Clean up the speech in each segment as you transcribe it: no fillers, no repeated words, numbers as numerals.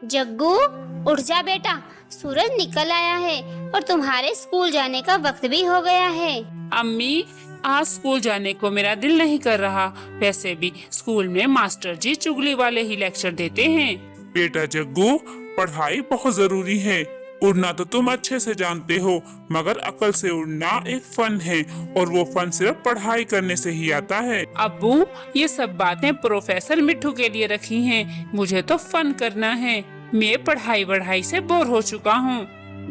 जग्गू, उठ जा बेटा, सूरज निकल आया है और तुम्हारे स्कूल जाने का वक्त भी हो गया है। अम्मी, आज स्कूल जाने को मेरा दिल नहीं कर रहा। वैसे भी स्कूल में मास्टर जी चुगली वाले ही लेक्चर देते हैं। बेटा जग्गू, पढ़ाई बहुत जरूरी है। उड़ना तो तुम अच्छे से जानते हो, मगर अकल से उड़ना एक फन है और वो फन सिर्फ पढ़ाई करने से ही आता है। अब्बू, ये सब बातें प्रोफेसर मिट्ठू के लिए रखी हैं। मुझे तो फन करना है। मैं पढ़ाई से बोर हो चुका हूँ।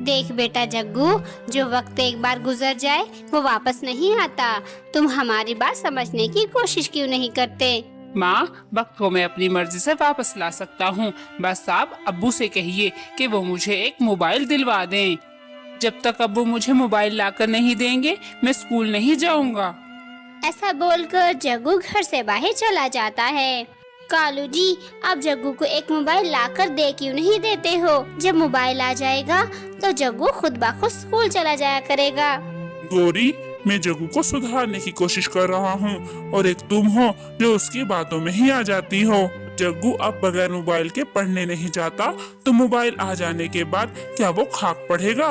देख बेटा जग्गू, जो वक्त एक बार गुजर जाए वो वापस नहीं आता। तुम हमारी बात समझने की कोशिश क्यों नहीं करते? माँ, वक्त को मैं अपनी मर्जी से वापस ला सकता हूँ। बस आप अब्बू से कहिए कि वो मुझे एक मोबाइल दिलवा दें। जब तक अब्बू मुझे मोबाइल लाकर नहीं देंगे, मैं स्कूल नहीं जाऊँगा। ऐसा बोलकर जग्गू घर से बाहर चला जाता है। कालू जी, आप जग्गू को एक मोबाइल लाकर दे क्यों नहीं देते हो? जब मोबाइल आ जाएगा तो जग्गू खुद ब खुद स्कूल चला जाया करेगा। गौरी, मैं जग्गू को सुधारने की कोशिश कर रहा हूँ और एक तुम हो जो उसकी बातों में ही आ जाती हो। जग्गू अब बगैर मोबाइल के पढ़ने नहीं जाता, तो मोबाइल आ जाने के बाद क्या वो खाक पढ़ेगा?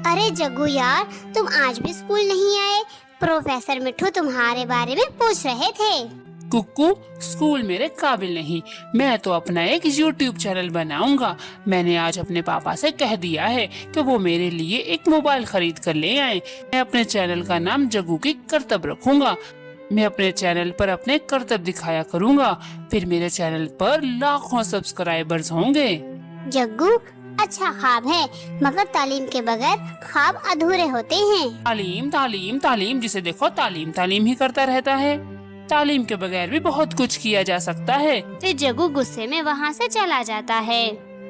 अरे जग्गू यार, तुम आज भी स्कूल नहीं आए। प्रोफेसर मिट्ठू तुम्हारे बारे में पूछ रहे थे। कुक्कू, स्कूल मेरे काबिल नहीं। मैं तो अपना एक YouTube चैनल बनाऊंगा। मैंने आज अपने पापा से कह दिया है कि वो मेरे लिए एक मोबाइल खरीद कर ले आए। मैं अपने चैनल का नाम जग्गू की करतब रखूंगा। मैं अपने चैनल पर अपने करतब दिखाया करूंगा। फिर मेरे चैनल पर लाखों सब्सक्राइबर्स होंगे। जग्गू, अच्छा ख्वाब है, मगर तालीम के बगैर ख्वाब अधूरे होते हैं। तालीम तालीम तालीम, जिसे देखो तालीम तालीम ही करता रहता है। तालीम के बगैर भी बहुत कुछ किया जा सकता है। फिर जग्गू गुस्से में वहाँ से चला जाता है।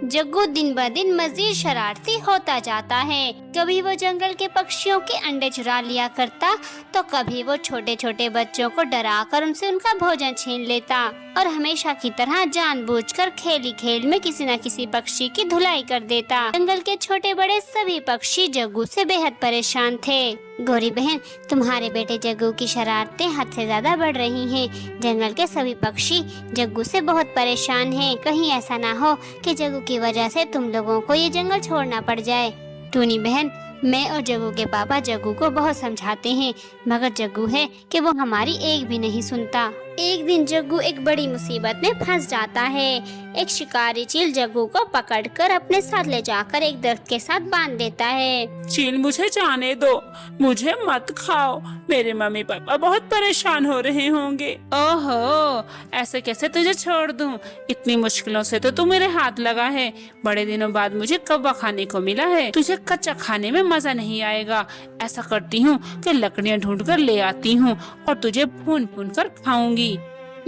जग्गू दिन ब दिन मजीद शरारती होता जाता है। कभी वो जंगल के पक्षियों के अंडे चुरा लिया करता, तो कभी वो छोटे छोटे बच्चों को डराकर उनसे उनका भोजन छीन लेता और हमेशा की तरह जानबूझकर खेली खेल में किसी न किसी पक्षी की धुलाई कर देता। जंगल के छोटे बड़े सभी पक्षी जग्गू से बेहद परेशान थे। गौरी बहन, तुम्हारे बेटे जग्गू की शरारतें हद से ज्यादा बढ़ रही हैं। जंगल के सभी पक्षी जग्गू से बहुत परेशान हैं। कहीं ऐसा ना हो कि जग्गू की वजह से तुम लोगों को ये जंगल छोड़ना पड़ जाए। टूनी बहन, मैं और जग्गू के पापा जग्गू को बहुत समझाते हैं, मगर जग्गू है कि वो हमारी एक भी नहीं सुनता। एक दिन जग्गू एक बड़ी मुसीबत में फंस जाता है। एक शिकारी चील जग्गू को पकड़कर अपने साथ ले जाकर एक दरख्त के साथ बांध देता है। चील, मुझे जाने दो, मुझे मत खाओ। मेरे मम्मी पापा बहुत परेशान हो रहे होंगे। ओहो, ऐसे कैसे तुझे छोड़ दूं? इतनी मुश्किलों से तो तू मेरे हाथ लगा है। बड़े दिनों बाद मुझे कौवा खाने को मिला है। तुझे कच्चा खाने में मजा नहीं आएगा। ऐसा करती हूँ कि लकड़ियाँ ढूंढ कर ले आती हूँ और तुझे भून भून कर खाऊंगी।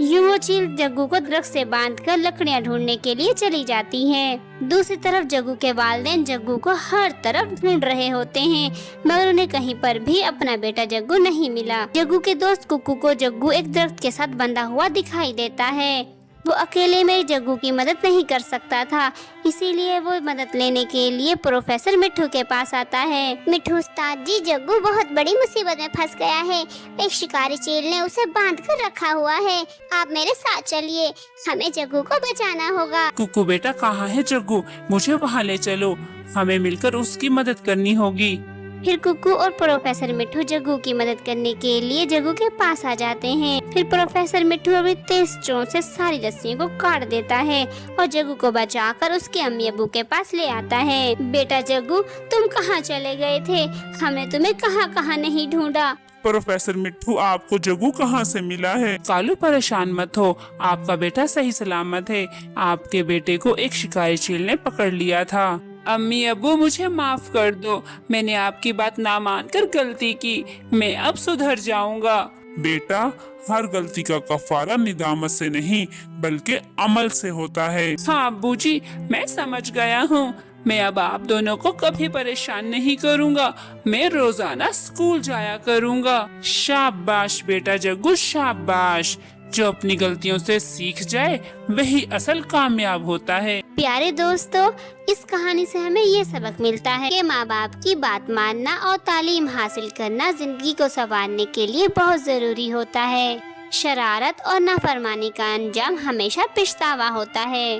यूं वो चील जग्गू को दरख्त से बांधकर लकड़ियां ढूंढने के लिए चली जाती हैं। दूसरी तरफ जग्गू के वालिदैन जग्गू को हर तरफ ढूंढ रहे होते हैं, मगर उन्हें कहीं पर भी अपना बेटा जग्गू नहीं मिला। जग्गू के दोस्त कुक्कू को जग्गू एक दरख्त के साथ बंधा हुआ दिखाई देता है। वो अकेले में जग्गू की मदद नहीं कर सकता था, इसीलिए वो मदद लेने के लिए प्रोफेसर मिट्ठू के पास आता है। मिट्ठू उस्ताद जी, जग्गू बहुत बड़ी मुसीबत में फंस गया है। एक शिकारी चील ने उसे बांध कर रखा हुआ है। आप मेरे साथ चलिए, हमें जग्गू को बचाना होगा। कुक्कू बेटा, कहाँ है जग्गू? मुझे वहाँ ले चलो। हमें मिलकर उसकी मदद करनी होगी। फिर कुक्कू और प्रोफेसर मिट्ठू जग्गू की मदद करने के लिए जग्गू के पास आ जाते हैं। फिर प्रोफेसर मिट्ठू अपनी तेज चोंच से सारी रस्सियों को काट देता है और जग्गू को बचाकर उसके अम्मी अब्बू के पास ले आता है। बेटा जग्गू, तुम कहाँ चले गए थे? हमने तुम्हें कहाँ कहाँ नहीं ढूंढा। प्रोफेसर मिट्ठू, आपको जग्गू कहाँ से मिला है? कालू, परेशान मत हो, आपका बेटा सही सलामत है। आपके बेटे को एक शिकारी चील ने पकड़ लिया था। अम्मी अब्बू, मुझे माफ कर दो। मैंने आपकी बात ना मानकर गलती की। मैं अब सुधर जाऊंगा। बेटा, हर गलती का कफारा निदामत से नहीं बल्कि अमल से होता है। हाँ अब्बू जी, मैं समझ गया हूँ। मैं अब आप दोनों को कभी परेशान नहीं करूँगा। मैं रोजाना स्कूल जाया करूँगा। शाबाश बेटा जग्गू, शाबाश। जो अपनी गलतियों से सीख जाए वही असल कामयाब होता है। प्यारे दोस्तों, इस कहानी से हमें ये सबक मिलता है कि माँ बाप की बात मानना और तालीम हासिल करना जिंदगी को संवारने के लिए बहुत जरूरी होता है। शरारत और नाफरमानी का अंजाम हमेशा पछतावा होता है।